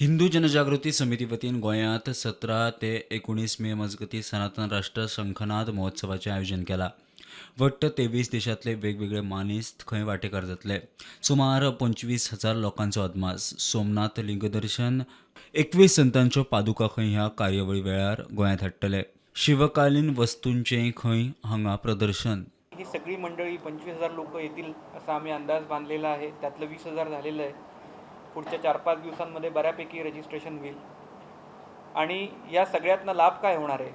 हिंदू जनजागृती समिती वतीन गोंयांत 17 ते 19 मे मजगतीं सनातन राष्ट्र शंखनाद महोत्सवाचें आयोजन केलां. वट्ट 23 देशांतले वेगवेगळे मानेस्त थंय वांटेकार जातले. सुमार 25,000 लोकांचो अदमास. सोमनाथ लिंगदर्शन 21 संतांच्यो पादुका खंय ह्या कार्यावळी वेळार गोंयांत हाडटले. शिवकालीन वस्तूंचें खंय हांगा प्रदर्शन. ही सगळी मंडळी 25,000 लोक येतील असा आम्ही अंदाज बांधलेला आहे. त्यातलं 20,000 झालेलं आहे. पुढच्या 4-5 दिवसांमध्ये बऱ्यापैकी रजिस्ट्रेशन होईल. आणि या सगळ्यातनं लाभ काय होणार आहे,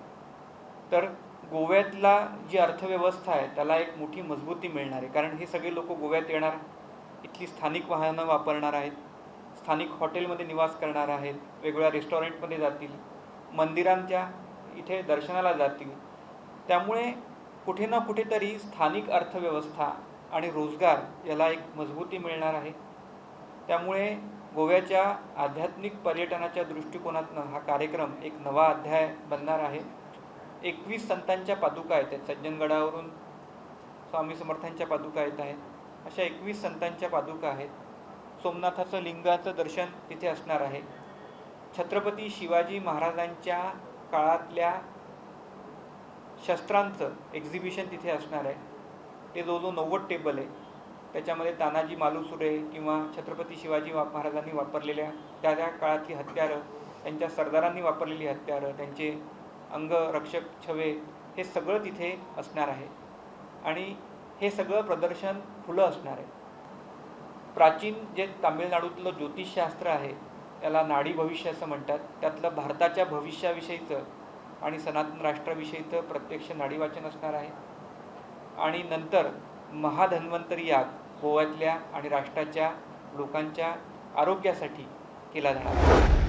तर गोव्यातला जी अर्थव्यवस्था आहे त्याला एक मोठी मजबूती मिळणार आहे. कारण हे सगळे लोक गोव्यात येणार, इथली स्थानिक वाहनं वापरणार आहेत, स्थानिक हॉटेलमध्ये निवास करणार आहेत, वेगवेगळ्या रेस्टॉरंटमध्ये जातील, मंदिरांच्या इथे दर्शनाला जातील. त्यामुळे कुठे ना कुठेतरी स्थानिक अर्थव्यवस्था आणि रोजगार याला एक मजबूती मिळणार आहे. त्यामुळे गोव्याच्या आध्यात्मिक पर्यटनाच्या दृष्टिकोनातून हा कार्यक्रम एक नवा अध्याय बनणार आहे. 21 संतांच्या पादुका आहेत. सज्जनगडावरून स्वामी समर्थांच्या पादुका येत आहेत. अशा 21 संतांच्या पादुका आहेत. सोमनाथाचं लिंगाचं दर्शन तिथे असणार आहे. छत्रपती शिवाजी महाराजांच्या काळातल्या शस्त्रांचं एक्झिबिशन तिथे असणार आहे. ते जवळजवळ 90 टेबल आहे. त्याच्यामध्ये तानाजी मालुसरे किंवा छत्रपती शिवाजी महाराजांनी वापरलेल्या त्या काळातली हत्यारं, त्यांच्या सरदारांनी वापरलेली हत्यारं, त्यांचे अंगरक्षक छवे, हे सगळं तिथे असणार आहे. आणि हे सगळं प्रदर्शन खुलं असणार आहे. प्राचीन जे तामिळनाडूतलं ज्योतिषशास्त्र आहे त्याला नाडी भविष्य असं म्हणतात. त्यातलं भारताच्या भविष्याविषयीचं आणि सनातन राष्ट्राविषयीचं प्रत्यक्ष नाडीवाचन असणार आहे. आणि नंतर महाधन्वंतरी याग गोव्यातल्या आणि राष्ट्राच्या लोकांच्या आरोग्यासाठी केला जाणार आहे.